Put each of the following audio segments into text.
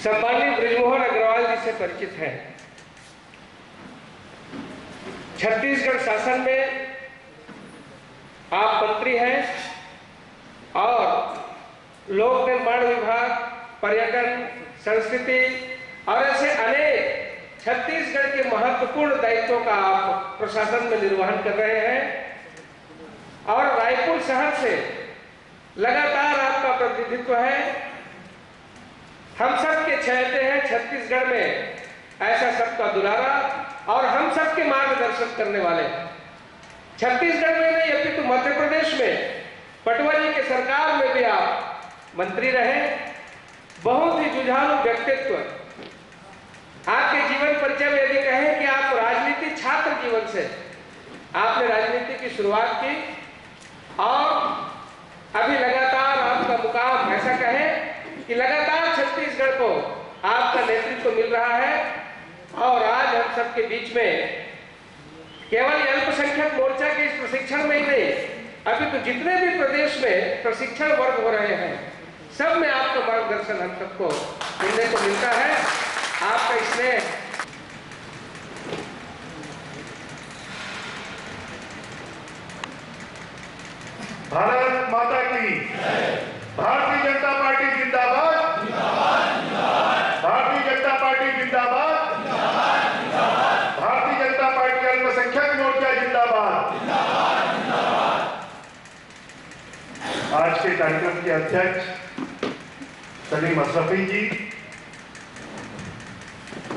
सम्मानित बृजमोहन अग्रवाल जी से परिचित हैं। छत्तीसगढ़ शासन में आप मंत्री हैं और लोक निर्माण विभाग, पर्यटन, संस्कृति और ऐसे अनेक छत्तीसगढ़ के महत्वपूर्ण दायित्वों का आप प्रशासन में निर्वहन कर रहे हैं और रायपुर शहर से लगातार आपका प्रतिनिधित्व है। हम सब के चहेते हैं छत्तीसगढ़ में ऐसा सबका दुलारा और हम सब के मार्गदर्शन करने वाले। छत्तीसगढ़ में नहीं अपितु मध्य प्रदेश में पटवारी के सरकार में भी आप मंत्री रहे। बहुत ही जुझारू व्यक्तित्व। आपके जीवन परिचय में यदि कहें कि आप राजनीति छात्र जीवन से आपने राजनीति की शुरुआत की और अभी लगातार आपका मुकाम, ऐसा कहें कि लगातार छत्तीसगढ़ को आपका नेतृत्व मिल रहा है और आज हम सबके बीच में केवल अल्पसंख्यक मोर्चा के इस प्रशिक्षण में ही नहीं, अभी तो जितने भी प्रदेश में प्रशिक्षण वर्ग हो रहे हैं सब में आपका मार्गदर्शन हम सबको मिलने को मिलता है। आपका स्नेह, भारत माता की, भारतीय जनता पार्टी जिंदाबाद, भारतीय जनता पार्टी जिंदाबाद, भारतीय जनता पार्टी अल्पसंख्यक मोर्चा जिंदाबाद। आज के कार्यक्रम के अध्यक्ष सलीम अशरफी जी,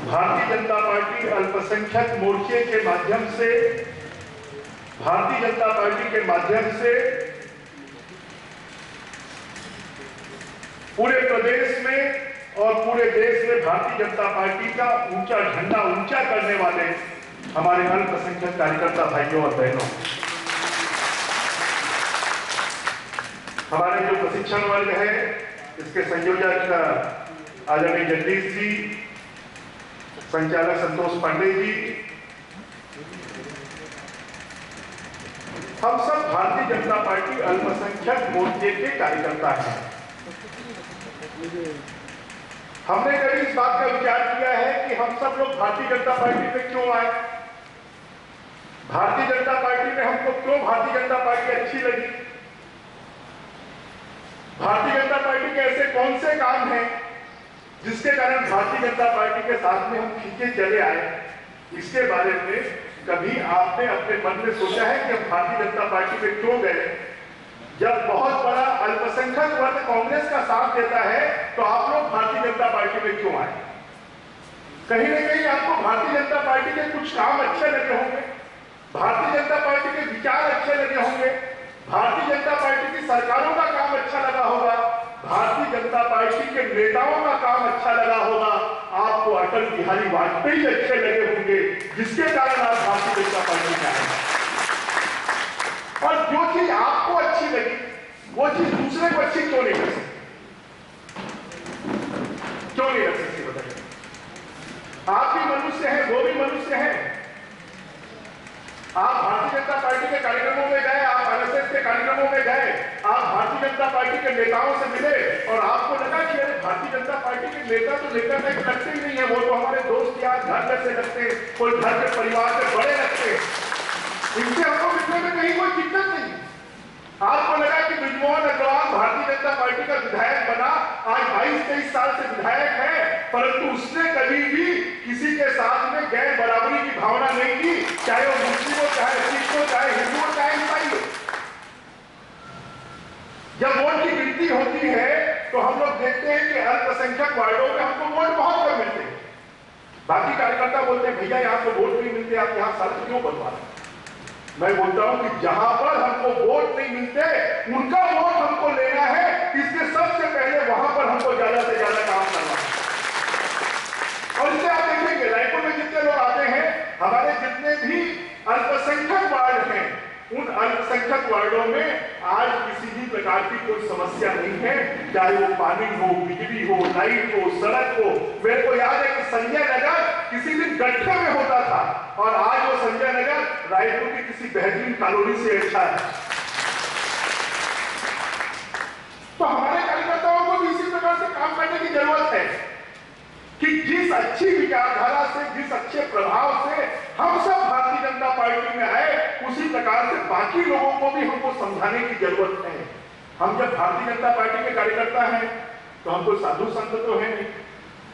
भारतीय जनता पार्टी अल्पसंख्यक मोर्चे के माध्यम से, भारतीय जनता पार्टी के माध्यम से पूरे प्रदेश में और पूरे देश में भारतीय जनता पार्टी का ऊंचा झंडा ऊंचा करने वाले हमारे अल्पसंख्यक कार्यकर्ता भाइयों और बहनों, हमारे जो प्रशिक्षण वर्ग है, इसके संयोजक आदरणीय जगदीश जी, संचालक संतोष पांडे जी, हम सब भारतीय जनता पार्टी अल्पसंख्यक मोर्चे के कार्यकर्ता हैं। हमने कभी इस बात का विचार किया है कि हम सब लोग भारतीय जनता पार्टी में क्यों आए, भारतीय जनता पार्टी में हमको क्यों भारतीय जनता पार्टी अच्छी लगी, भारतीय जनता पार्टी के ऐसे कौन से काम हैं जिसके कारण भारतीय जनता पार्टी के साथ में हम खींचे चले आए। इसके बारे में कभी आपने अपने मन में सोचा है कि हम भारतीय जनता पार्टी में क्यों गए? जब बहुत बड़ा अल्पसंख्यक वर्ग कांग्रेस का साथ देता है तो आप लोग भारतीय जनता पार्टी में क्यों आए? कहीं ना कहीं आपको भारतीय जनता पार्टी के कुछ काम अच्छे लगे होंगे, भारतीय जनता पार्टी के विचार अच्छे लगे होंगे, भारतीय जनता पार्टी की सरकारों का काम अच्छा लगा होगा, भारतीय जनता पार्टी के नेताओं का काम अच्छा लगा होगा, आपको अटल बिहारी वाजपेयी अच्छे लगे होंगे, जिसके कारण आप भारतीय जनता पार्टी में आए। और जो चीज आपको अच्छी लगी वो चीज दूसरे को अच्छी क्यों नहीं कर सकती? क्यों नहीं रख सकती बताइए? आप भी मनुष्य हैं, वो भी मनुष्य हैं। आप भारतीय जनता पार्टी के कार्यक्रमों में गए, आप आरएसएस के कार्यक्रमों में गए, आप भारतीय जनता पार्टी के नेताओं से मिले और आपको लगा कि अरे भारतीय जनता पार्टी के नेता तो नेता तक लगते ही नहीं है, वो तो हमारे दोस्त यार घर जैसे लगते हैं, कोई घर के परिवार से बड़े लगते हैं, इनसे हमको मिलने में कहीं कोई दिक्कत नहीं। आपको लगा कि बृजमोहन अग्रवाल भारतीय जनता पार्टी का विधायक बना, आज 22-23 साल से विधायक है, परंतु उसने कभी भी किसी के साथ में गैर बराबरी की भावना नहीं की, चाहे वो मुस्लिम हो, चाहे सिख हो, चाहे हिंदू हो, चाहे ईसाई हो। जब वोट की गिनती होती है तो हम लोग देखते हैं कि अल्पसंख्यक वार्डों में हमको वोट बहुत कम मिलते हैं। बाकी कार्यकर्ता बोलते हैं भैया यहाँ तो वोट नहीं मिलते, आप यहाँ सड़क क्यों बनवा रहे हैं? मैं बोलता हूं कि जहां पर हमको वोट नहीं मिलते उनका वोट हमको लेना है, इसलिए सबसे पहले वहां पर हमको ज्यादा से ज्यादा काम करना है। और इससे आप देखेंगे रायपुर में जितने लोग आते हैं, हमारे जितने भी अल्पसंख्यक वार्ड हैं, उन अल्पसंख्यक वार्डों में आज किसी भी प्रकार की कोई समस्या नहीं है, चाहे वो पानी हो, बिजली हो, लाइट हो, सड़क हो। मेरे को याद है कि संजय नगर किसी दिन गड्ढे में होता था और आज वो संजय नगर रायपुर की किसी बेहतरीन कॉलोनी से अच्छा है। तो हमारे कार्यकर्ताओं को भी इसी प्रकार से काम करने की जरूरत है। अच्छी विचारधारा से, जिस अच्छे प्रभाव से हम सब भारतीय जनता पार्टी में आए, उसी प्रकार से बाकी लोगों को भी हमको समझाने की जरूरत है। हम जब भारतीय जनता पार्टी के कार्यकर्ता हैं तो हम कोई साधु संत तो है नहीं,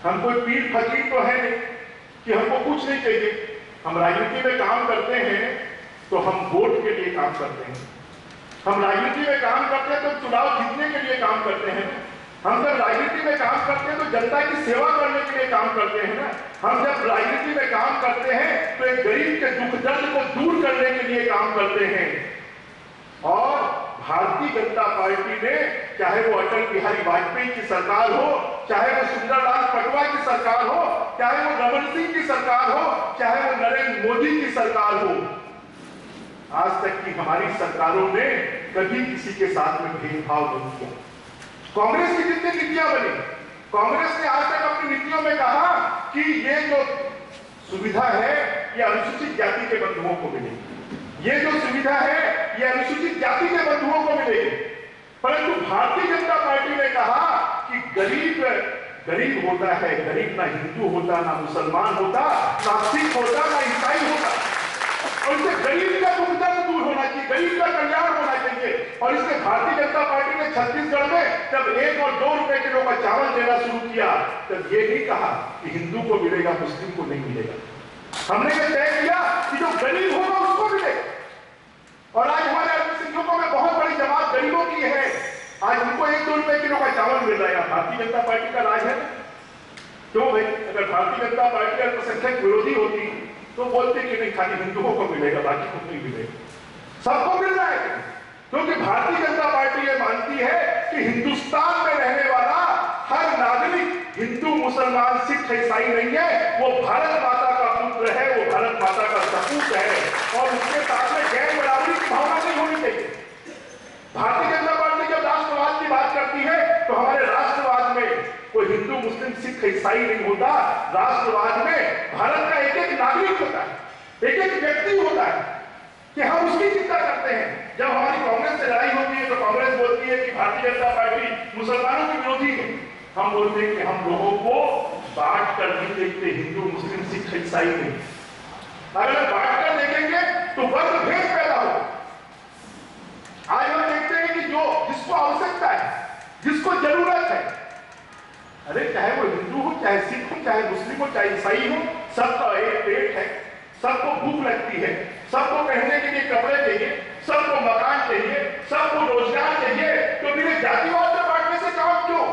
हम कोई पीर फकीर तो है नहीं कि हमको कुछ नहीं चाहिए। हम राजनीति में काम करते हैं तो हम वोट के लिए काम करते हैं, हम राजनीति में काम करते हैं तो चुनाव जीतने के लिए काम करते हैं, हम जब राजनीति में काम करते हैं तो जनता की सेवा करने के लिए काम करते हैं ना। हम जब राजनीति में काम करते हैं तो एक गरीब के दुख दर्द को दूर करने के लिए काम करते हैं। और भारतीय जनता पार्टी ने, चाहे वो अटल बिहारी वाजपेयी की सरकार हो, चाहे वो सुंदरलाल पटवा की सरकार हो, चाहे वो रमन सिंह की सरकार हो, चाहे वो नरेंद्र मोदी की सरकार हो, आज तक की हमारी सरकारों ने कभी किसी के साथ में भेदभाव नहीं किया। कांग्रेस की जितनी नीतियां बनी, कांग्रेस ने आज तक अपनी नीतियों में कहा कि ये जो सुविधा है ये अनुसूचित जाति के बंधुओं को मिलेगी, ये जो सुविधा है ये अनुसूचित जाति के बंधुओं को मिलेगी। परंतु भारतीय जनता पार्टी ने कहा कि गरीब गरीब होता है, गरीब ना हिंदू होता, ना मुसलमान होता, ना सिख होता, ना ईसाई होता, और इससे गरीब का दुख दर्द दूर होना चाहिए, गरीब का कल्याण होना चाहिए। और इसलिए भारतीय जनता पार्टी ने छत्तीसगढ़ में जब 1 और 2 रुपए किलो का चावल देना शुरू किया तब ये नहीं कहा कि हिंदू को मिलेगा, मुस्लिम को नहीं मिलेगा। हमने ये तय किया कि जो गरीब होगा उसको मिलेगा। और आज हमारे अल्पसंख्यकों में बहुत बड़ी जमात गरीबों की है, आज उनको 1-2 रुपए किलो का चावल मिल रहा है। भारतीय जनता पार्टी का राज है। क्यों भाई? अगर भारतीय जनता पार्टी अल्पसंख्यक विरोधी होती तो बोलते कि नहीं खाली हिंदुओं को मिलेगा, बाकी को नहीं मिलेगा, सबको मिल रहा है। क्योंकि भारतीय जनता पार्टी ये मानती है कि हिंदुस्तान में रहने वाला हर नागरिक हिंदू, मुसलमान, सिख, ईसाई नहीं है, वो भारत माता का पुत्र है, वो भारत माता का सपूत है। और उसके साथ में गैर बराबरी की भावना नहीं होनी चाहिए। भारतीय जनता पार्टी जब राष्ट्रवाद की बात करती है तो हमारे राष्ट्रवाद में कोई हिंदू, मुस्लिम, सिख, ईसाई नहीं होता। राष्ट्रवाद में भारत का एक एक नागरिक होता है, एक एक व्यक्ति होता है कि हम उसकी चिंता करते हैं। जब हमारी कांग्रेस से लड़ाई होती है तो कांग्रेस बोलती है कि भारतीय जनता पार्टी मुसलमानों की विरोधी है। हम बोलते हैं कि हम लोगों को बांट कर नहीं देखते, हिंदू, मुस्लिम, सिख, ईसाई नहीं। अगर बांट कर देखेंगे तो वर्ग भेद पैदा हो। आज हम देखते हैं कि जो जिसको आवश्यकता है, जिसको जरूरत है, अरे चाहे वो हिंदू हो, चाहे सिख हो, चाहे मुस्लिम हो, चाहे ईसाई हो, सबका एक पेट है, सबको भूख लगती है, सबको पहनने के लिए कपड़े चाहिए, सबको मकान चाहिए, सबको रोजगार चाहिए। तो मेरे जातिवाद में बांटने से काम क्यों?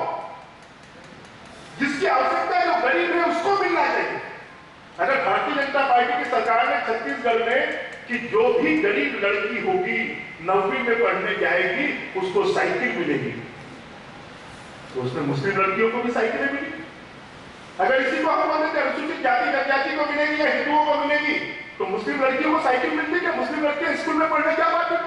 जिसकी आवश्यकता है, जो गरीब है, उसको मिलना चाहिए। अगर भारतीय जनता पार्टी की सरकार ने छत्तीसगढ़ में कि जो भी गरीब लड़की होगी 9वीं में पढ़ने जाएगी उसको साइकिल मिलेगी, तो उसमें मुस्लिम लड़कियों को भी साइकिलें मिली। अगर इसी को हम बोलते हैं अनुसूचित जाति जनजाति को मिलेगी या हिंदुओं को मिलेगी, तो मुस्लिम लड़कियों को साइकिल मिलती है, मुस्लिम लड़कियां स्कूल में पढ़ने क्या बात है?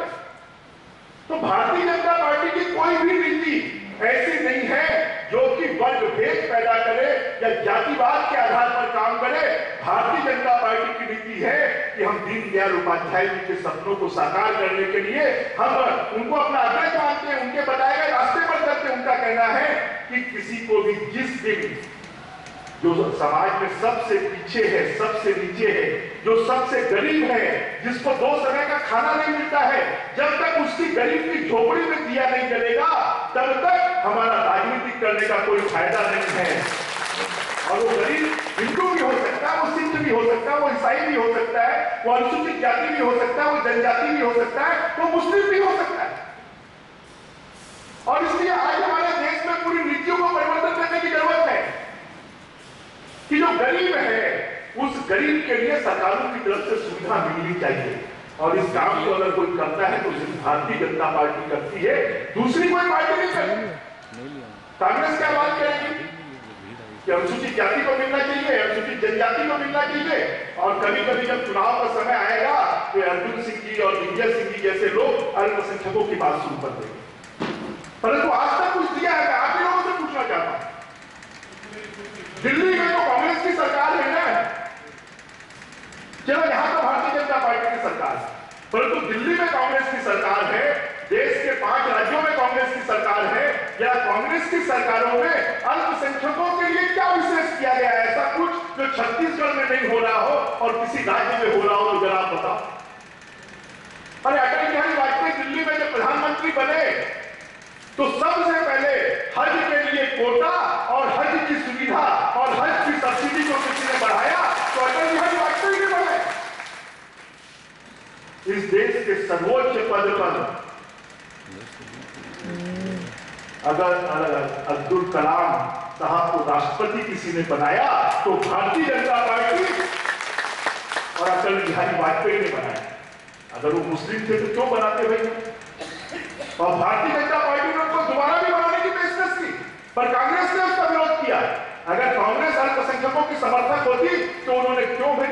तो भारतीय जनता पार्टी की कोई भी नीति ऐसी नहीं है जो कि वर्ग भेद पैदा करे या जातिवाद के आधार पर काम करे। भारतीय जनता पार्टी की नीति है कि हम दीनदयाल उपाध्याय जी के सपनों को साकार करने के लिए हम उनको अपना अग्रज मानते हैं, उनके बताए गए रास्ते पर चलते। उनका कहना है कि किसी को भी जिस दिन जो समाज में सबसे पीछे है, सबसे नीचे है, जो सबसे गरीब है, जिसको 2 समय का खाना नहीं मिलता है, जब तक उसकी गरीब की झोपड़ी में दिया नहीं जलेगा तब तक हमारा राजनीति करने का कोई फायदा नहीं है। और वो गरीब हिंदू भी हो सकता है, वो सिख भी हो सकता है, वो ईसाई भी हो सकता है, वो अनुसूचित जाति भी हो सकता है, वो जनजाति भी हो सकता है, वो मुस्लिम भी हो सकता है। और इसलिए आज हमारे देश में पूरी नीतियों को परिवर्तन करने की जरूरत है कि जो गरीब है उस गरीब के लिए सरकारों की तरफ से सुविधा मिलनी चाहिए। और इस काम को अगर कोई करता है तो सिर्फ भारतीय जनता पार्टी करती है, दूसरी कोई पार्टी नहीं करती। कांग्रेस क्या बात करेगी कि अनुसूचित जाति को मिलना चाहिए, अनुसूचित जनजाति को मिलना चाहिए। और कभी कभी जब चुनाव का समय आएगा तो अर्जुन सिंह जी और दिग्विजय सिंह जी जैसे लोग अल्पसंख्यकों की बात शुरू कर देंगे। परंतु आज तक कुछ दिया है? मैं आप ही लोगों से पूछना चाहता हूं। दिल्ली में तो कांग्रेस की सरकार है ना, चलो यहां तो भारतीय जनता पार्टी की सरकार है, परंतु दिल्ली में कांग्रेस की सरकार है, देश के 5 राज्यों में कांग्रेस की सरकार है। या कांग्रेस की सरकारों में अल्पसंख्यकों के लिए क्या विशेष किया गया है ऐसा कुछ छत्तीसगढ़ में नहीं हो रहा हो और किसी राज्य में हो रहा हो तो जरा आप बताओ। अरे अटल बिहारी वाजपेयी दिल्ली में जब प्रधानमंत्री बने तो सबसे पहले हज के लिए कोटा और हज की सुविधा और हज की सब्सिडी को किसी ने बढ़ाया तो अटल बिहारी वाजपेयी ने बढ़ाया। इस देश के सर्वोच्च पद पर अगर अब्दुल कलाम साहब को राष्ट्रपति किसी ने बनाया तो भारतीय जनता पार्टी और अटल बिहारी वाजपेयी ने बनाया। अगर वो मुस्लिम थे तो क्यों बनाते भाई? और भारतीय जनता पार्टी ने उनको दोबारा भी बनाने की पेशकश की, पर कांग्रेस ने उसका विरोध किया। अगर कांग्रेस अल्पसंख्यकों की समर्थक होती तो उन्होंने क्यों भाई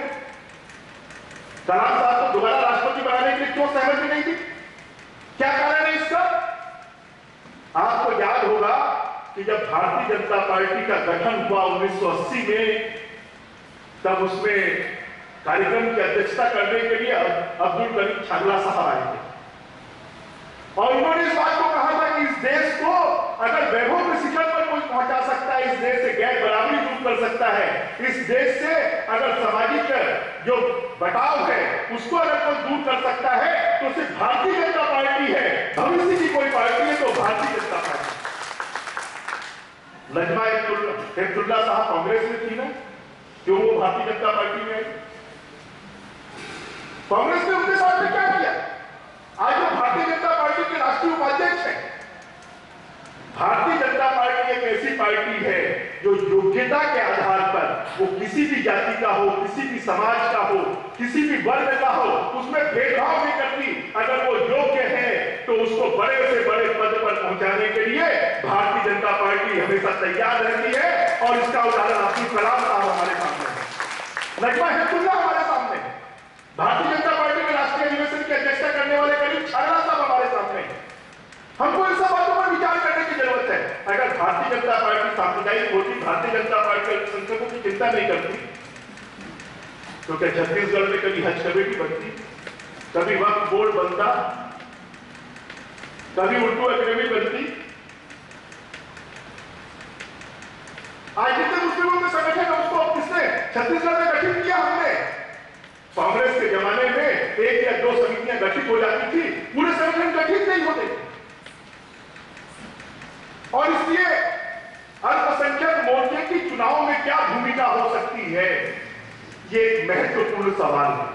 कलाम साहब को दोबारा राष्ट्रपति बनाने के लिए क्यों सहमति नहीं दी? क्या कारण है इसका? आपको याद होगा कि जब भारतीय जनता पार्टी का गठन हुआ 1980 में, तब उसमें कार्यक्रम की अध्यक्षता करने के लिए अब्दुल करीम छागला साहब आए थे और उन्होंने इस बात को कहा था कि इस देश को अगर वैभव के शिखर पर कोई पहुंचा सकता है, इस देश से गैर बराबरी दूर कर सकता है, इस देश से अगर सामाजिक जो बटाव है उसको अगर कोई दूर कर सकता है तो सिर्फ भारतीय जनता पार्टी है। भविष्य की कोई पार्टी है तो भारतीय जनता पार्टी। नजमा हेपतुल्ला साहब कांग्रेस में थी ना, क्यों वो भारतीय जनता पार्टी में आई? कांग्रेस ने उनके साथ में क्या किया? आज वो भारतीय जनता पार्टी के राष्ट्रीय उपाध्यक्ष है। भारतीय जनता पार्टी एक ऐसी पार्टी है जो योग्यता के आधार पर, वो किसी भी जाति का हो, किसी भी समाज का हो, किसी भी वर्ग का हो, उसमें भेदभाव नहीं करती। अगर वो योग्य है तो उसको बड़े से बड़े पद पर पहुंचाने के लिए भारतीय जनता पार्टी हमेशा तैयार रहती है। और इसका उदाहरण अब्दुल कलाम साहब हमारे सामने है, नजमा हेपतुल्ला हमारे सामने है, भारतीय जनता पार्टी के राष्ट्रीय अधिवेशन की अध्यक्षता करने वाले करीम छागला साहब हमारे सामने है। हमको इन सब बातों पर विचार करने की जरूरत है। अगर भारतीय जनता पार्टी सांप्रदायिक होती, भारतीय जनता पार्टी अल्पसंख्यकों की चिंता नहीं करती, तो क्या छत्तीसगढ़ में कभी हज कमेटी बनती, कभी वक्फ बोर्ड बनता, कभी उर्दू अकेडमी बनती? आज जितने मुस्लिमों के संगठन है उसको किसने छत्तीसगढ़ में गठित किया? हमने। कांग्रेस के जमाने में 1 या 2 समितियां गठित हो जाती थी, पूरे संगठन गठित नहीं होते। और इसलिए अल्पसंख्यक मोर्चे की चुनाव में क्या भूमिका हो सकती है, ये एक महत्वपूर्ण सवाल है।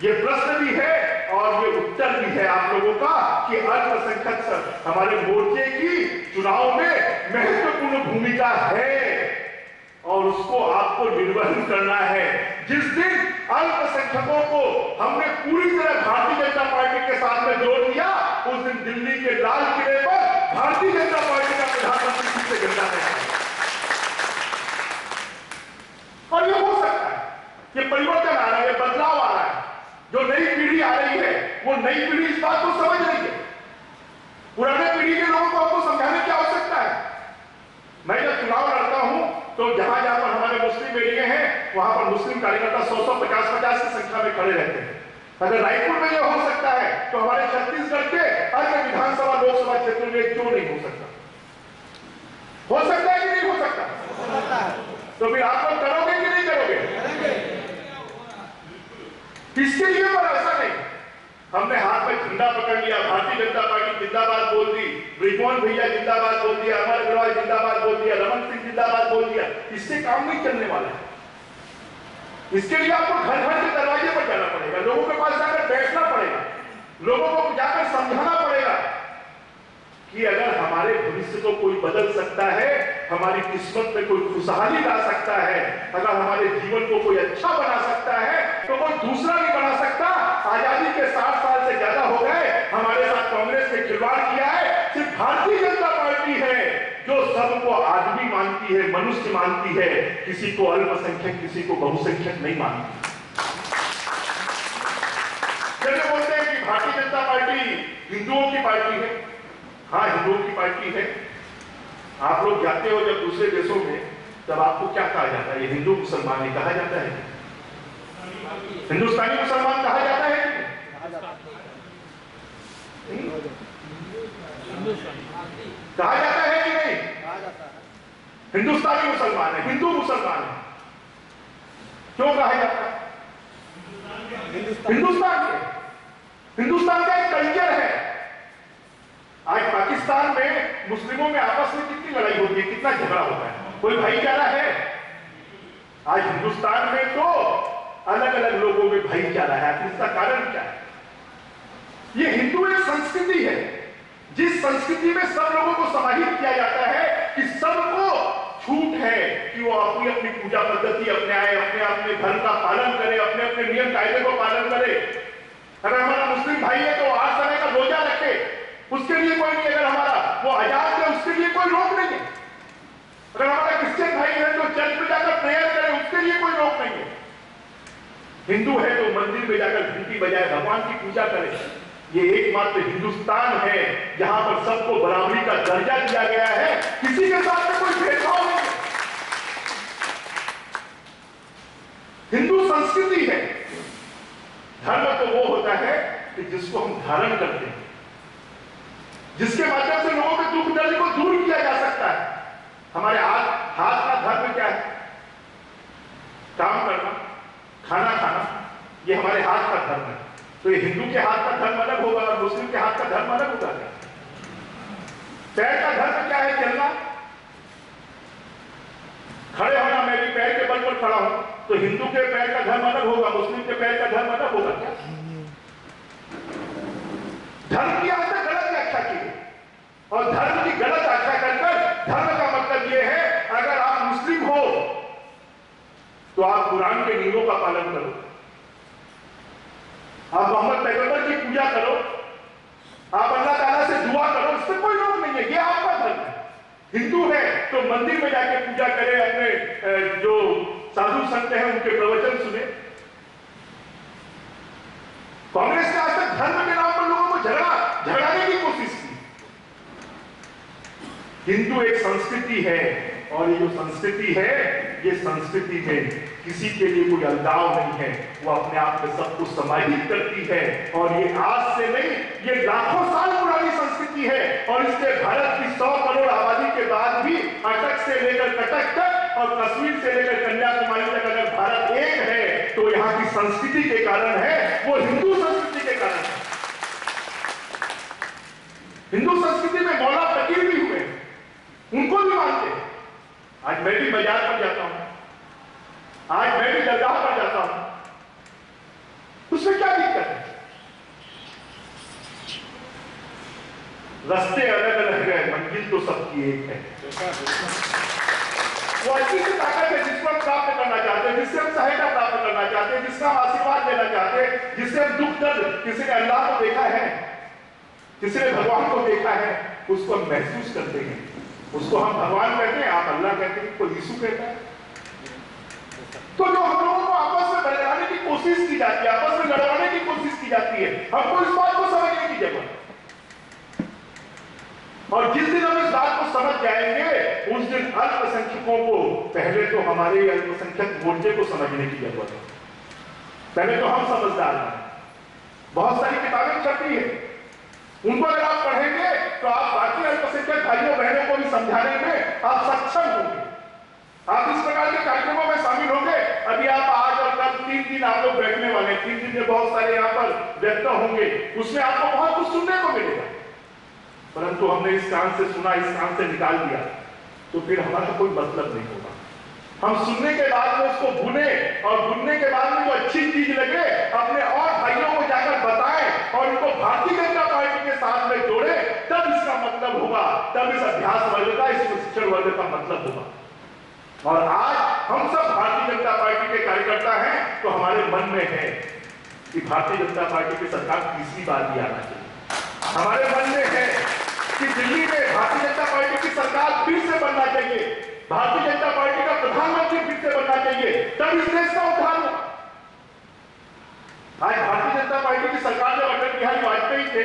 ये प्रश्न भी है और ये उत्तर भी है आप लोगों का कि अल्पसंख्यक हमारे मोर्चे की चुनाव में महत्वपूर्ण भूमिका है और उसको आपको निर्वहन करना है। जिस दिन अल्पसंख्यकों को हमने पूरी तरह भारतीय जनता पार्टी के साथ में जोड़ दिया, उस दिन दिल्ली के लाल किले पर भारतीय जनता पार्टी का प्रधानमंत्री फिर से झंडा लहराएगा। और ये हो सकता है, ये परिवर्तन आ रहा है, बदलाव आ रहा है। जो नई पीढ़ी आ रही है वो नई पीढ़ी इस बात को समझ रही है। पुराने पीढ़ी के लोगों को आपको समझाने की आवश्यकता है। मैं जब चुनाव लड़ता हूं तो जहां जहां पर हमारे मुस्लिम एरिया हैं वहां पर मुस्लिम कार्यकर्ता 100-100, 50-50 की संख्या में खड़े रहते हैं। अगर रायपुर में यह हो सकता है तो हमारे छत्तीसगढ़ के अन्य विधानसभा लोकसभा क्षेत्रों में क्यों नहीं हो सकता? हो सकता है कि नहीं हो सकता? तो फिर आप लोग करोगे कि नहीं करोगे? इसके लिए पर ऐसा नहीं, हमने हाथ में झंडा पकड़ लिया, भारतीय जनता पार्टी जिंदाबाद बोल दी, ब्रिजमोहन भैया जिंदाबाद बोल दिया, अमर अग्रवाल जिंदाबाद बोल दिया, रमन सिंह जिंदाबाद बोल दिया। इससे काम नहीं चलने वाला है। इसके लिए आपको घर घर के दरवाजे पर जाना पड़ेगा, लोगों के पास जाकर बैठना पड़ेगा, लोगों को जाकर समझाना पड़ेगा कि अगर हमारे भविष्य को कोई बदल सकता है, हमारी किस्मत में कोई खुशहाली ला सकता है, अगर हमारे जीवन को कोई अच्छा बना सकता है तो कोई दूसरा नहीं बना सकता। आजादी के 60 साल से ज्यादा हो गए, हमारे साथ कांग्रेस ने खिलवाड़ किया है। सिर्फ भारतीय जनता पार्टी है जो सबको आदमी मानती है, मनुष्य मानती है, किसी को अल्पसंख्यक, किसी को बहुसंख्यक नहीं मानती। चलिए बोलते हैं कि भारतीय जनता पार्टी हिंदुओं की पार्टी है। हाँ, हिंदुओं की पार्टी है। आप लोग जाते हो जब दूसरे देशों में, तब आपको क्या कहा जाता है? ये हिंदू मुसलमान नहीं कहा जाता है? हिंदुस्तानी मुसलमान कहा जाता है? कहा जाता है कि नहीं? हिंदुस्तानी मुसलमान है, हिंदू मुसलमान है। क्यों कहा जाता है? हिंदुस्तान का एक कल्चर है। आज पाकिस्तान में मुस्लिमों में आपस में कितनी लड़ाई होती है, कितना झगड़ा होता है, कोई भाईचारा है? आज हिंदुस्तान में तो अलग अलग लोगों में भाईचारा है। इसका कारण क्या है? ये हिंदू एक संस्कृति है, जिस संस्कृति में सब लोगों को समाहित किया जाता है कि सबको छूट है कि वो अपनी अपनी पूजा पद्धति अपने धर्म का पालन करे, अपने अपने नियम कायदे को पालन करे। अगर हमारा मुस्लिम भाई है तो 8 समय का रोजा रखे, उसके लिए कोई नहीं। अगर हमारा वो आजाद है, उसके लिए कोई रोक नहीं है। अगर हमारा क्रिश्चियन भाई है तो चर्च में जाकर प्रेयर करे, उसके लिए कोई रोक नहीं है। हिंदू है तो मंदिर में जाकर घंटी बजाए, भगवान की पूजा करे। ये एकमात्र हिंदुस्तान है जहां पर सबको बराबरी का दर्जा दिया गया है, किसी के साथ में कोई भेदभाव नहीं है। हिंदू संस्कृति है। धर्म तो वो होता है कि जिसको हम धारण करते हैं, जिसके माध्यम से लोगों के दुख दर्द को दूर किया जा सकता है। हमारे हाथ का धर्म क्या है? काम करना, खाना खाना, ये हमारे हाथ का धर्म है। तो ये हिंदू के हाथ का धर्म अलग होगा और मुस्लिम के हाथ का धर्म अलग होगा। पैर का धर्म क्या है? चलना, खड़े होना। मैं भी पैर के बल पर खड़ा हूं, तो हिंदू के पैर का धर्म अलग होगा, मुस्लिम के पैर का धर्म अलग होगा। क्या धर्म की आज तक गलत व्याख्या की है, और धर्म की गलत व्याख्या कर धर्म का मतलब यह है, अगर आप मुस्लिम हो तो आप कुरान के नियमों का पालन करो, आप मोहम्मद पैगंबर की पूजा करो, आप अल्लाह ताला से दुआ करो, इससे कोई रोक नहीं है, ये आपका धर्म है। हिंदू है तो मंदिर में जाके पूजा करे, अपने जो साधु संत हैं उनके प्रवचन सुने। कांग्रेस ने आज तक धर्म के नाम पर लोगों को झगड़ाने की कोशिश की। हिंदू एक संस्कृति है, और ये जो संस्कृति है, ये संस्कृति में किसी के लिए कोई अलगाव नहीं है। वो अपने आप में सब कुछ समाहित करती है, और ये आज से नहीं, ये लाखों साल पुरानी संस्कृति है। और इसलिए भारत की 100 करोड़ आबादी के बाद भी अटक से लेकर कटक तक और कश्मीर से लेकर कन्याकुमारी तक अगर भारत एक है तो यहाँ की संस्कृति के कारण है, वो हिंदू संस्कृति के कारण है। हिंदू संस्कृति में मौला फकीर भी हुए, उनको भी मानते हैं। आज मैं भी बाजार पर जाता हूं, आज मैं भी दरगाह पर जाता हूं, उसमें क्या दिक्कत है? रास्ते अलग अलग है, मंजिल तो सबकी एक है। वो ऐसी सी ताकत है जिसको हम प्राप्त करना चाहते हैं, जिससे हम सहायता प्राप्त करना चाहते हैं, जिसका हम आशीर्वाद लेना चाहते हैं, जिससे हम दुख दर्द, किसी ने अल्लाह को देखा है, किसी ने भगवान को देखा है, उसको हम महसूस करते हैं। उसको हम भगवान कहते हैं, आप अल्लाह कहते हैं, कोई यीशु कहता है। तो जो हम लोगों को आपस में बदलाने की कोशिश की जाती है, आपस में लड़वाने की कोशिश की जाती है, हमको इस बात को समझने की जरूरत है। और जिस दिन हम इस बात को समझ जाएंगे, उस दिन अल्पसंख्यकों को, पहले तो हमारे अल्पसंख्यक मोर्चे को समझने की जरूरत है। पहले तो हम समझदार हैं। बहुत सारी किताबें छपी है, उनको अगर आप पढ़ेंगे तो आप बाकी अल्पसंख्यक भाइयों बहनों को भी समझाने में आप सक्षम होंगे। आप इस प्रकार के कार्यक्रमों में शामिल होंगे। अभी आप आज और कल 3 दिन आप लोग बैठने वाले हैं, 3 दिन में बहुत सारे यहाँ पर व्यक्त होंगे, उसमें आपको बहुत कुछ सुनने को मिलेगा। परंतु हमने इस कान से सुना, इस कान से निकाल दिया, तो फिर हमारा कोई मतलब नहीं होगा। हम सुनने के बाद में उसको भूले, और भूलने के बाद में जो अच्छी चीज लगे अपने और भाइयों को जाकर बताएं और उनको भारतीय जनता पार्टी के साथ में जोड़े, तब इसका मतलब होगा, तब इस अभ्यास वर्ग का, इस प्रशिक्षण वर्ग का मतलब होगा। और आज हम सब भारतीय जनता पार्टी के कार्यकर्ता हैं, तो हमारे मन में है कि भारतीय जनता पार्टी की सरकार तीसरी बार भी आना चाहिए। हमारे मन में है कि दिल्ली में भारतीय जनता पार्टी की सरकार फिर से बनना चाहिए, भारतीय जनता पार्टी का प्रधानमंत्री फिर से बनना चाहिए, तब इस देश का उद्धार होगा। आज भारतीय जनता पार्टी की सरकार जब अटल बिहारी वाजपेयी थे,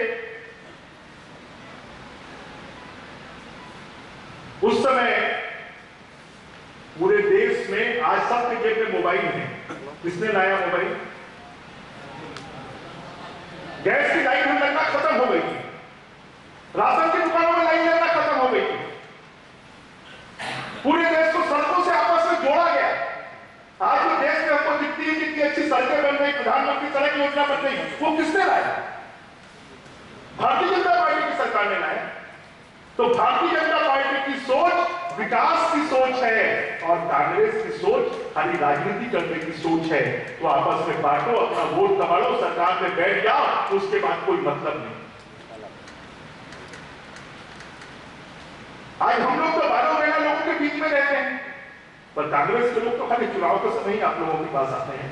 उस समय पूरे देश में, आज सबके जेब में मोबाइल है, किसने लाया मोबाइल? गैस की लाइन में लगना खत्म हो गई थी, राशन की दुकानों में लाइन लगना खत्म हो गई थी, पूरे देश को सड़कों से आपस में जोड़ा गया। आज जो देश में हमको प्रधानमंत्री सड़क योजना बन गई, वो किसने लाया? भारतीय जनता पार्टी की सरकार ने लाया। तो भारतीय जनता पार्टी की सोच विकास की सोच है और कांग्रेस की सोच खाली राजनीति करने की सोच है। तो आपस में बांटो, अपना वोट दबाड़ो, सरकार में बैठ जाओ, उसके बाद कोई मतलब नहीं। आज हम लोग तो 12 महीना लोगों के बीच में रहते हैं, पर कांग्रेस के लोग तो खाली चुनाव के समय ही आप लोगों के पास आते हैं।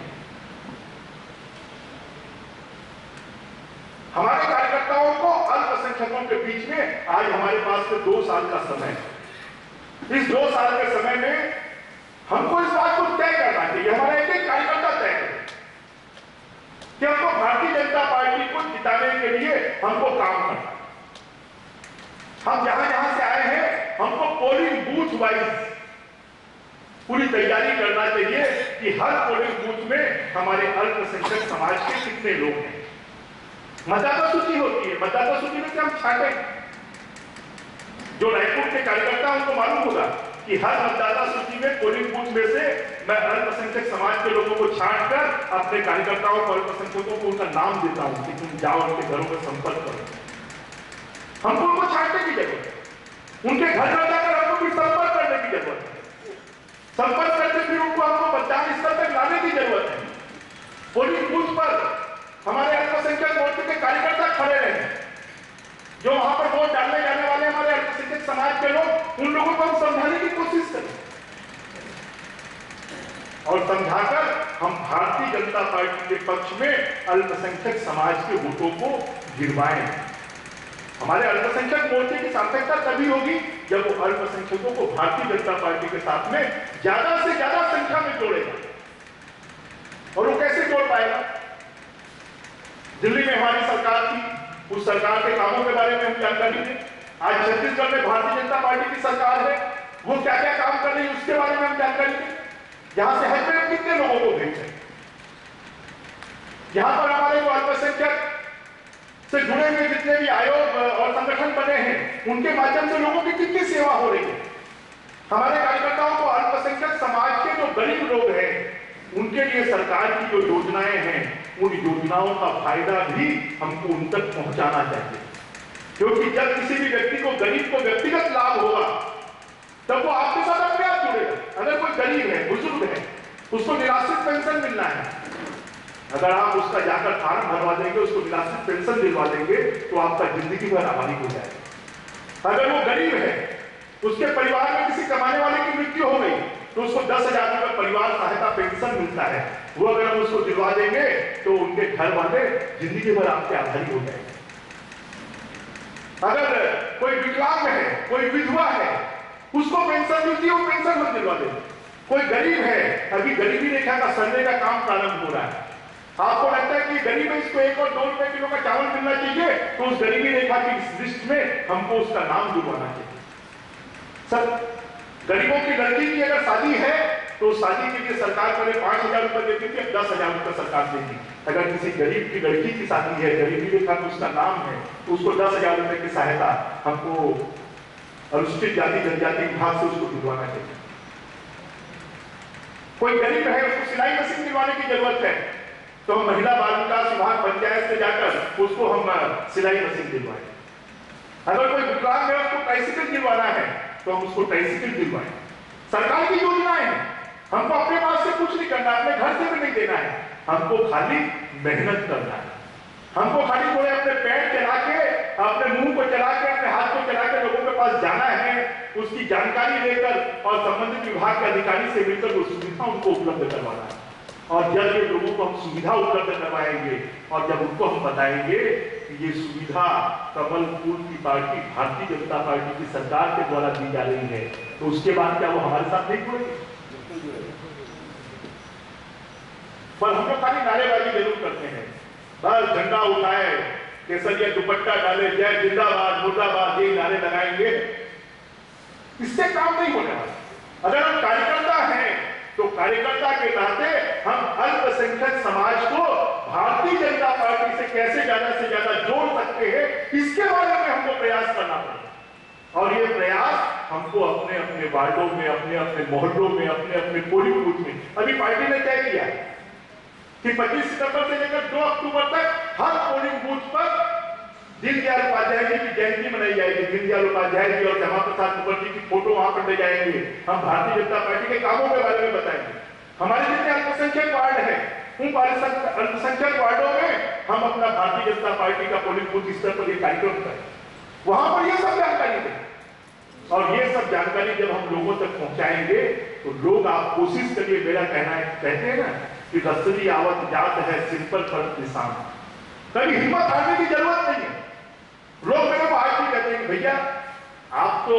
हमारे कार्यकर्ताओं को अल्पसंख्यकों के बीच में आज हमारे पास में 2 साल का समय है। इस 2 साल के समय में हमको इस बात को तय करना चाहिए, हमारा एक कार्यकर्ता तय करे कि हमको भारतीय जनता पार्टी को जिताने के लिए हमको काम करना। हम जहां जहां से आए हैं हमको पोलिंग बूथ वाइज पूरी तैयारी करना चाहिए कि हर पोलिंग बूथ में हमारे अल्पसंख्यक समाज के कितने लोग हैं। मतदाता सूची होती है, मतदाता सूची में से हम छांटे। जो रायपुर के कार्यकर्ता उनको मालूम होगा कि हर मतदाता सूची में पोलिंग बूथ में से मैं अल्पसंख्यक समाज के लोगों को छांट कर अपने कार्यकर्ताओं को, अल्पसंख्यकों को उनका नाम देता हूं कि तुम जाओ उनके घरों में संपर्क करो। हमको उनको छांटने की जरूरत है, उनके घर में जाकर हमको फिर संपर्क करने की जरूरत है, संपर्क करके फिर उनको हमको मतदान स्थल तक लाने की जरूरत है। पोलिंग बूथ पर हमारे अल्पसंख्यक मोर्चे के कार्यकर्ता खड़े रहे, जो वहां पर वोट डालने जाने वाले हमारे अल्पसंख्यक समाज के लोग, उन लोगों को हम समझाने की कोशिश करें और समझाकर हम भारतीय जनता पार्टी के पक्ष में अल्पसंख्यक समाज के वोटों को गिरवाएं। हमारे अल्पसंख्यक मोर्चे की सार्थकता तभी होगी जब वो अल्पसंख्यकों को भारतीय जनता पार्टी के साथ में ज्यादा से ज्यादा संख्या में जोड़ेगा। और वो कैसे जोड़ पाएगा? दिल्ली में हमारी सरकार थी, उस सरकार के कामों के बारे में हम जानकारी दें। आज छत्तीसगढ़ में भारतीय जनता पार्टी की सरकार है, वो क्या क्या काम कर रही है उसके बारे में हम जानकारी दें। यहां से हज में कितने लोगों को भेजे, यहां पर हमारे जो अल्पसंख्यक से जुड़े हुए जितने भी आयोग और संगठन बने हैं, उनके माध्यम से लोगों की कितनी सेवा हो रही है। हमारे कार्यकर्ताओं को अल्पसंख्यक समाज के जो गरीब लोग हैं उनके लिए सरकार की जो योजनाएं हैं, उन योजनाओं का फायदा भी हमको उन तक पहुंचाना चाहिए। क्योंकि जब किसी भी व्यक्ति को, गरीब को व्यक्तिगत लाभ होगा तब वो आपके साथ अपने आप जुड़ेगा। अगर कोई गरीब है, बुजुर्ग है, उसको निराश्रित पेंशन मिलना है, अगर आप उसका जाकर फॉर्म भरवा देंगे, उसको निराश्रित पेंशन दिलवा देंगे तो आपका जिंदगी भर आबादी हो जाएगा। अगर वो गरीब है, उसके परिवार में किसी कमाने वाले की मृत्यु हो गई तो उसको 10,000 रुपए परिवार सहायता पेंशन मिलता है, वो अगर हम उसको दिलवा देंगे तो उनके घर वाले जिंदगी भर आपके आभारी हो जाएंगे। अगर कोई विकलांग है, कोई विधवा है, उसको पेंशन मिलती है, वो पेंशन हम दिलवा देंगे। कोई गरीब है, अभी गरीबी रेखा का सर्वे का काम प्रारंभ हो रहा है, आपको लगता है कि गरीब है, इसको 1 और 2 रुपए किलो का चावल मिलना चाहिए, तो उस गरीबी रेखा की लिस्ट में हमको उसका नाम जुड़वाना चाहिए। सर, गरीबों की लड़की की अगर शादी है तो शादी के लिए सरकार पहले 5,000 रुपए देती थी, अब 10,000 रुपए सरकार देती। अगर किसी गरीब की लड़की की शादी है, गरीबी रेखा में उसका नाम है, तो उसको 10,000 रुपए की सहायता हमको अनुसूचित जाति जनजाति विभाग से उसको दिलवाना चाहिए। कोई गरीब है, उसको सिलाई मशीन दिलवाने की जरूरत है, तो हम महिला बाल विकास विभाग पंचायत से जाकर उसको हम सिलाई मशीन दिलवाएं। अगर कोई विकलांग है, उसको ट्राइसिकल दिलवाना है तो हम उसको ट्राइसिकल दिलवाएं। सरकार की योजनाएं हैं, हमको अपने पास से कुछ नहीं करना, अपने घर से भी नहीं देना है, हमको खाली मेहनत करना है। हमको खाली थोड़े अपने पैर चला के, अपने मुंह को चला के, अपने हाथ को चला के लोगों के पास जाना है, उसकी जानकारी लेकर और संबंधित विभाग के अधिकारी से मिलकर वो सुविधा उनको उपलब्ध करवाना है। और जब ये लोगों को हम सुविधा उपलब्ध करवाएंगे और जब उनको हम बताएंगे कि ये सुविधा कमल फूल की पार्टी भारतीय जनता पार्टी की सरकार के द्वारा दी जा रही है, तो उसके बाद क्या वो हमारे साथ नहीं जुड़ेंगे? पर हम लोग खाली नारेबाजी जरूर करते हैं, बस झंडा उठाए, केसरिया दुपट्टा डाले, जय जिंदाबाद मुर्दाबाद, ये नारे लगाएंगे, इससे काम नहीं होने वाला। अगर हम कार्यकर्ता हैं तो कार्यकर्ता के नाते हम अल्पसंख्यक समाज को भारतीय जनता पार्टी से कैसे ज्यादा से ज्यादा जोड़ सकते हैं, इसके बारे में हमको प्रयास करना पड़ेगा। और ये प्रयास हमको अपने अपने वार्डों में, अपने अपने मोहल्लों में, अपने अपने पोलिंग बूथ में, अभी पार्टी ने तय किया कि 25 सितंबर से लेकर 2 अक्टूबर तक हर पोलिंग बूथ पर दीनदयाल उपाध्याय जी की जयंती मनाई जाएगी। दीनदयाल उपाध्याय जी और श्यामा प्रसाद मुखर्जी की फोटो वहां पर ले जाएंगे। हम भारतीय जनता पार्टी के कामों के बारे में बताएंगे। हमारे जितने अल्पसंख्यक वार्ड है उन अल्पसंख्यक वार्डों में हम अपना भारतीय जनता पार्टी का पोलिंग बूथ स्तर पर यह कार्यक्रम करें, वहां पर यह सब जानकारी दें। और ये सब जानकारी जब हम लोगों तक पहुंचाएंगे तो लोग, आप कोशिश करिए, मेरा कहना है, कहते हैं ना कि रसली आवत जात है सिंपल पर निशान, कभी हिम्मत हारने की जरूरत नहीं है। लोग मेरे को आज भी कहते हैं कि भैया आप तो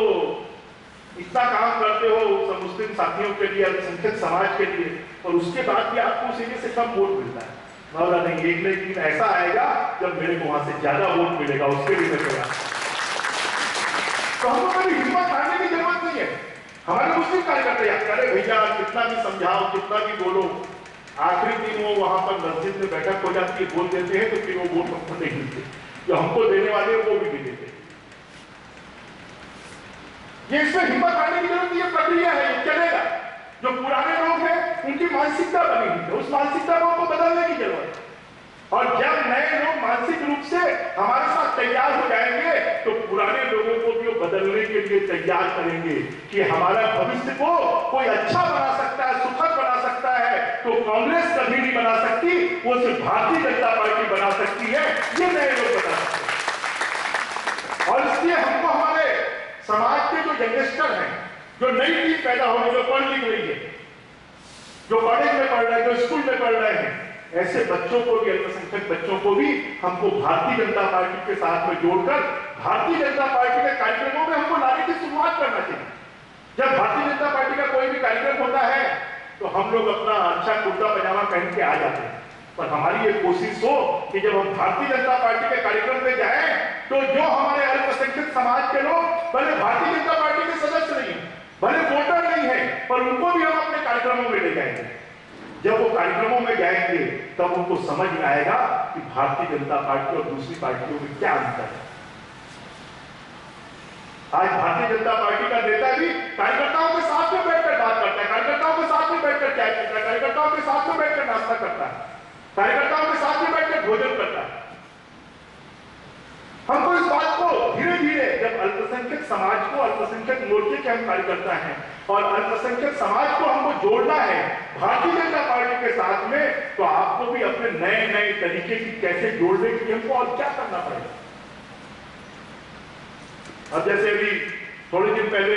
इतना काम करते हो सब मुस्लिम साथियों के लिए, अल्पसंख्यक समाज के लिए, और उसके बाद भी आपको उसी से कम वोट मिलता है। मौला नहीं, एक न एक दिन ऐसा आएगा जब मेरे को वहां से ज्यादा वोट मिलेगा, उसके लिए मैं तैयार। तो हमको कभी हिम्मत हारने की जरूरत नहीं है। हमारे मुस्लिम कार्यकर्ता अरे भैया कितना भी समझाओ, कितना भी बोलो, आखिरी दिन वो वहां पर मस्जिद में बैठक हो जाती है, बोल देते हैं, तो फिर वो वोट हमको नहीं मिलते, जो हमको देने वाले वो भी देते। ये इसमें हिम्मत आने की जरूरत, ये प्रक्रिया है, ये चलेगा। जो पुराने लोग हैं उनकी मानसिकता बनी हुई है, उस मानसिकता को बदलने की जरूरत है। और जब नए लोग मानसिक रूप से हमारे साथ तैयार हो जाएंगे तो पुराने लोगों को भी बदलने के लिए तैयार करेंगे कि हमारा भविष्य को कोई अच्छा बना सकता है, सुखद बना सकता है, तो कांग्रेस कभी नहीं बना सकती, वो सिर्फ भारतीय जनता पार्टी बना सकती है। ये नए लोग बता सकते हैं। और इसलिए हमको हमारे समाज के जो यंगस्टर हैं, जो नई टीम पैदा हो रही है, जो पढ़ लिख रही है, जो कॉलेज में पढ़ रहे हैं, जो स्कूल में पढ़ रहे हैं, ऐसे बच्चों को भी, अल्पसंख्यक बच्चों को भी हमको भारतीय जनता पार्टी के साथ में जोड़कर भारतीय जनता पार्टी के कार्यक्रमों में हमको लाने की शुरुआत करना चाहिए। जब भारतीय जनता पार्टी का कोई भी कार्यक्रम होता है तो हम लोग अपना अच्छा कुर्ता पजामा पहन के आ जाते हैं, पर हमारी ये कोशिश हो कि जब हम भारतीय जनता पार्टी के कार्यक्रम में जाएं तो जो हमारे अल्पसंख्यक समाज के लोग भले भारतीय जनता पार्टी के सदस्य नहीं है, भले वोटर नहीं है, पर उनको भी हम अपने कार्यक्रमों में ले जाएंगे। जब वो कार्यक्रमों में जाएंगे तब उनको समझ में आएगा कि भारतीय जनता पार्टी और दूसरी पार्टियों में क्या अंतर है। आज भारतीय जनता पार्टी का नेता भी कार्यकर्ताओं के साथ में बैठकर बात करता है, कार्यकर्ताओं के साथ में बैठकर चाय पीता है, कार्यकर्ताओं के साथ में बैठकर नाश्ता करता है, कार्यकर्ताओं के साथ में बैठकर भोजन करता है। हमको इस बात को धीरे धीरे, जब अल्पसंख्यक समाज को, अल्पसंख्यक मोर्चे के हम कार्यकर्ता हैं और अल्पसंख्यक समाज को हमको जोड़ना है भारतीय जनता पार्टी के साथ में, तो आपको भी अपने नए नए तरीके की कैसे जोड़ने के लिए हमको और क्या करना पड़ेगा। अब जैसे अभी थोड़े दिन पहले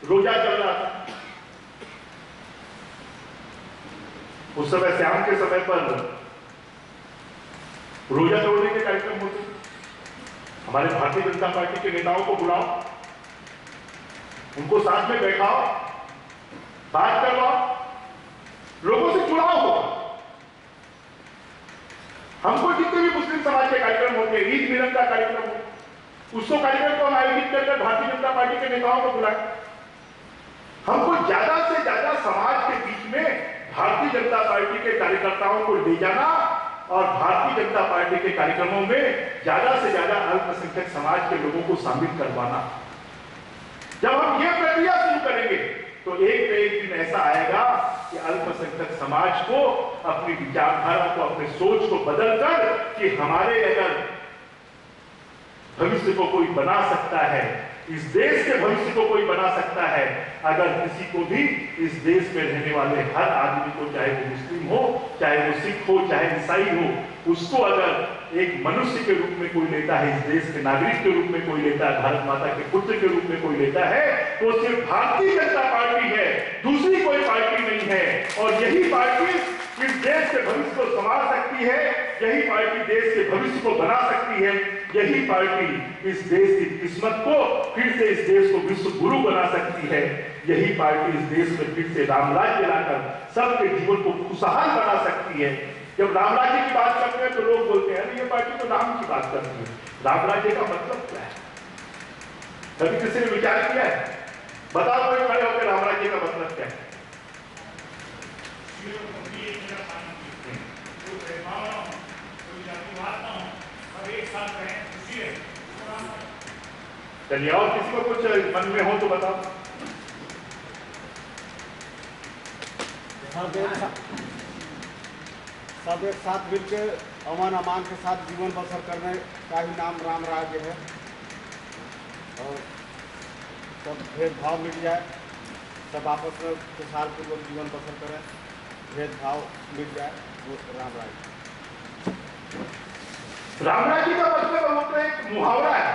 रोजा चल रहा था, उस समय शाम के समय पर रोजा तोड़ने के कार्यक्रम होते। हमारे भारतीय जनता पार्टी के नेताओं को बुलाओ, उनको साथ में बैठाओ, बात करवाओ, लोगों से जुड़ाव हो। हमको जितने भी मुस्लिम समाज के कार्यक्रम होते हैं, ईद मिलन का कार्यक्रम हो, उसको कार्यक्रम को हम आयोजित कर भारतीय जनता पार्टी के नेताओं को बुलाएं। हमको ज्यादा से ज्यादा समाज के बीच में भारतीय जनता पार्टी के कार्यकर्ताओं को ले जाना और भारतीय जनता पार्टी के कार्यक्रमों में ज्यादा से ज्यादा अल्पसंख्यक समाज के लोगों को शामिल करवाना। जब हम ये प्रक्रिया शुरू करेंगे तो एक न एक दिन ऐसा आएगा कि अल्पसंख्यक समाज को अपनी विचारधारा को, अपनी सोच को बदलकर कि हमारे अगर भविष्य को कोई बना सकता है, इस देश के भविष्य को कोई बना सकता है, अगर किसी को भी इस देश में रहने वाले हर आदमी को, चाहे वो मुस्लिम हो, चाहे वो सिख हो, चाहे ईसाई हो, उसको अगर एक मनुष्य के रूप में कोई लेता है, इस देश के नागरिक के रूप में कोई लेता है, भारत माता के पुत्र के रूप में कोई लेता है, तो सिर्फ भारतीय जनता पार्टी है, दूसरी कोई पार्टी नहीं है। और यही पार्टी इस देश के भविष्य को संभाल सकती है, यही पार्टी देश के भविष्य को बना सकती है, यही पार्टी इस देश की किस्मत को फिर से, इस देश को विश्व गुरु बना सकती है, यही पार्टी इस देश में फिर से रामराज्य लाकर सबके जीवन को खुशहाल बना सकती है। जब रामराज्य की बात करते हैं तो लोग बोलते हैं ये पार्टी तो राम की बात करती है, रामराज्य का मतलब क्या है? कभी किसी ने विचार किया है? बताओ कोई खड़े होकर रामराज्य का मतलब क्या है? चलिए, और किसी को कुछ मन में हो तो बताओ। सब एक साथ मिलकर अमन अमान के साथ जीवन बसर करने का ही नाम राम राज्य है। और सब भेदभाव मिट जाए, सब आपस में खुशहालपूर्वक जीवन बसर करें, भेदभाव मिट जाए, वो राम राज्य। राम राज्य का मतलब वो तो एक मुहावरा है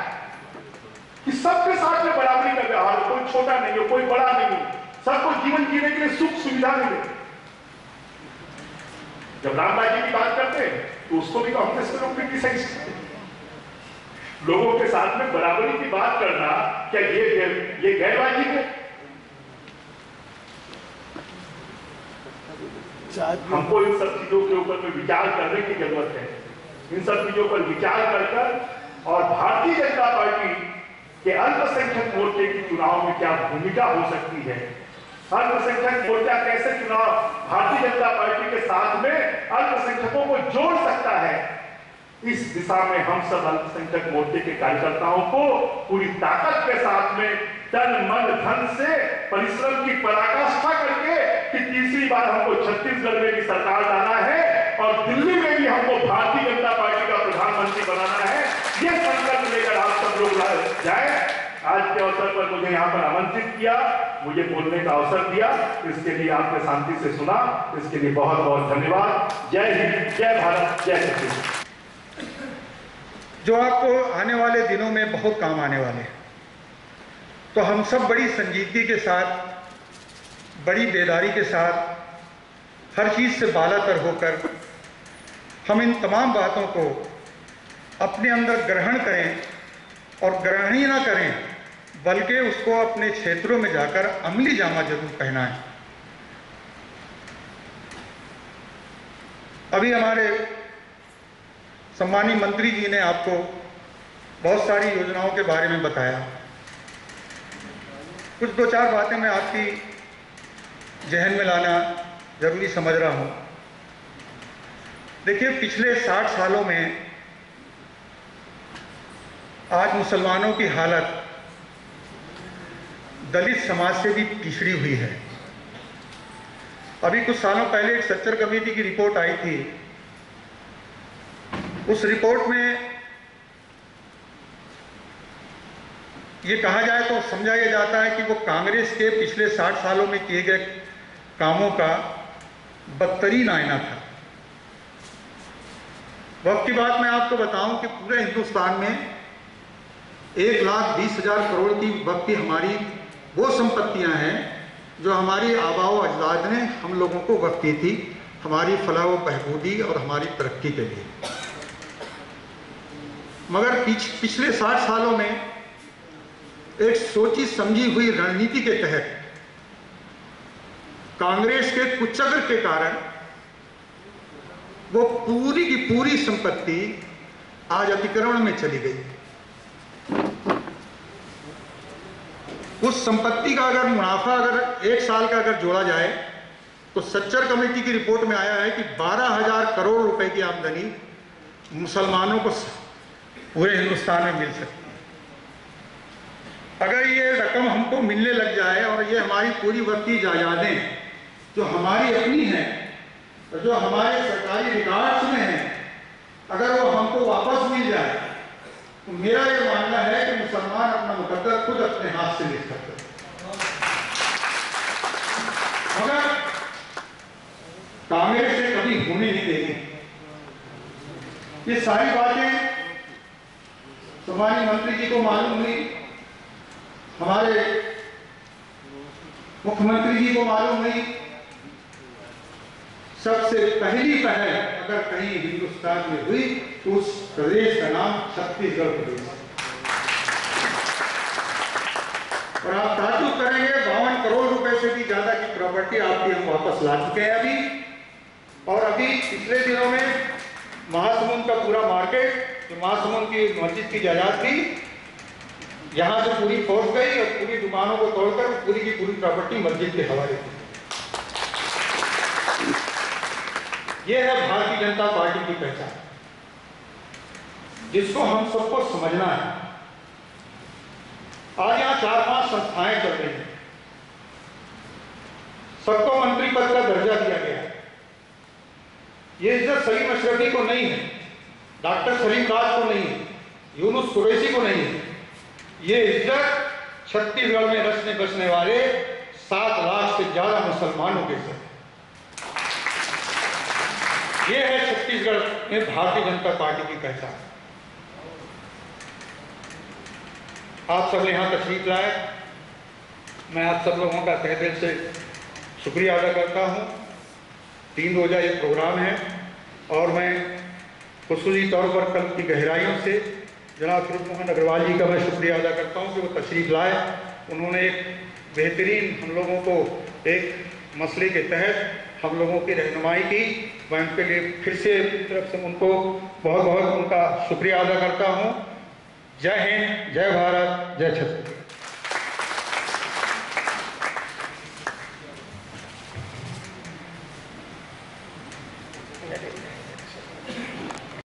कि सबके साथ में बराबरी का व्यवहार हो, कोई छोटा नहीं हो, कोई बड़ा नहीं हो, सबको जीवन जीने के लिए सुख सुविधा मिले। जब राम राज्य की बात करते हैं तो उसको भी कांग्रेस के लोग क्रिटिसाइज करते हैं। लोगों के साथ में बराबरी की बात करना क्या ये गैरवाजिब है? हमको इन सब चीजों के ऊपर में विचार करने की जरूरत है। इन सब चीजों पर विचार कर और भारतीय जनता पार्टी के अल्पसंख्यक मोर्चे की चुनाव में क्या भूमिका हो सकती है, अल्पसंख्यक मोर्चा कैसे चुनाव भारतीय जनता पार्टी के साथ में अल्पसंख्यकों को जोड़ सकता है, इस दिशा में हम सब अल्पसंख्यक मोर्चे के कार्यकर्ताओं को पूरी ताकत के साथ में तन मन धन से परिश्रम की पराकाष्ठा करके कि तीसरी बार हमको छत्तीसगढ़ में भी सरकार लाना है और दिल्ली में भी हमको भारतीय जनता पार्टी का प्रधानमंत्री बनाना है, ये संकल्प लेकर आप सब लोग जाए। आज के अवसर पर मुझे यहाँ पर आमंत्रित किया, मुझे बोलने का अवसर दिया, इसके लिए आपने शांति से सुना, इसके लिए बहुत बहुत धन्यवाद। जय हिंद, जय भारत, जय छत्तीसगढ़। जो आपको आने वाले दिनों में बहुत काम आने वाले हैं, तो हम सब बड़ी संजीदगी के साथ, बड़ी बेदारी के साथ, हर चीज़ से बालातर होकर हम इन तमाम बातों को अपने अंदर ग्रहण करें और ग्रहण ही ना करें बल्कि उसको अपने क्षेत्रों में जाकर अमली जामा जरूर पहनाएं। अभी हमारे सम्मानीय मंत्री जी ने आपको बहुत सारी योजनाओं के बारे में बताया। कुछ दो चार बातें मैं आपकी जहन में लाना जरूरी समझ रहा हूं। देखिए, पिछले 60 सालों में आज मुसलमानों की हालत दलित समाज से भी पिछड़ी हुई है। अभी कुछ सालों पहले एक सच्चर कमेटी की रिपोर्ट आई थी। उस रिपोर्ट में ये कहा जाए तो समझा यह जाता है कि वो कांग्रेस के पिछले 60 सालों में किए गए कामों का बदतरीन आईना था। वक्त की बात मैं आपको बताऊं कि पूरे हिंदुस्तान में 1,20,000 करोड़ की वक्त की हमारी वो संपत्तियां हैं जो हमारी आबाओ अजदाद ने हम लोगों को वक्त की थी, हमारी फलाह व बहबूदी और हमारी तरक्की के लिए। मगर पिछले 60 सालों में एक सोची समझी हुई रणनीति के तहत कांग्रेस के कुचक्र के कारण वो पूरी की पूरी संपत्ति आज अतिक्रमण में चली गई। उस संपत्ति का अगर मुनाफा अगर 1 साल का अगर जोड़ा जाए तो सच्चर कमेटी की रिपोर्ट में आया है कि 12,000 करोड़ रुपए की आमदनी मुसलमानों को पूरे हिंदुस्तान में मिल सकती है। अगर ये रकम हमको मिलने लग जाए और ये हमारी पूरी वक्त की जायदादें जो हमारी अपनी हैं और जो हमारे सरकारी रिकॉर्ड्स में हैं, अगर वो हमको वापस मिल जाए तो मेरा ये मानना है कि मुसलमान अपना मुकद्दर खुद अपने हाथ से लिख सकते हैं। मगर कांग्रेस से कभी होने नहीं देगी। ये सारी बातें सम्मानीय मंत्री जी को मालूम हुई, हमारे मुख्यमंत्री जी को मालूम हुई। सबसे पहली पहल अगर कहीं हिंदुस्तान में हुई तो उस प्रदेश का नाम छत्तीसगढ़ प्रदेश है। और आप ताज्जुब करेंगे, 52 करोड़ रुपए से भी ज्यादा की प्रॉपर्टी आपकी हम वापस ला चुके हैं अभी। और अभी पिछले दिनों में महासमुंद का पूरा मार्केट, जो महासमुंद की मस्जिद की जायदाद थी, यहां से पूरी फौज गई और पूरी दुकानों को तोड़कर पूरी की पूरी प्रॉपर्टी मस्जिद के हवाले की। यह है भारतीय जनता पार्टी की पहचान, जिसको हम सबको समझना है। आज यहां 4-5 संस्थाएं चल रही हैं, सबको मंत्री पद का दर्जा दिया गया है। ये इज्जत सलीम अशरफी को नहीं है, डॉक्टर सलीम राज को नहीं है, यूनुस कुरैशी को नहीं है। ये इज्जत छत्तीसगढ़ में रचने बसने वाले 7 लाख से ज्यादा मुसलमानों के साथ। ये है छत्तीसगढ़ में भारतीय जनता पार्टी की पहचान। आप सब यहाँ तशरीफ लाए, मैं आप सब लोगों का तहे दिल से शुक्रिया अदा करता हूँ। 3 रोजा ये प्रोग्राम है और मैं खुसूसी तौर पर कल की गहराइयों से जनाब फिरोज मोहन अग्रवाल जी का मैं शुक्रिया अदा करता हूँ कि वो तशरीफ लाए। उन्होंने एक बेहतरीन हम लोगों को एक मसले के तहत हम लोगों की रहनुमाई की। मैं उनके लिए फिर से अपनी तरफ से उनको बहुत बहुत उनका शुक्रिया अदा करता हूँ। जय हिंद, जय भारत, जय छत्तीसगढ़।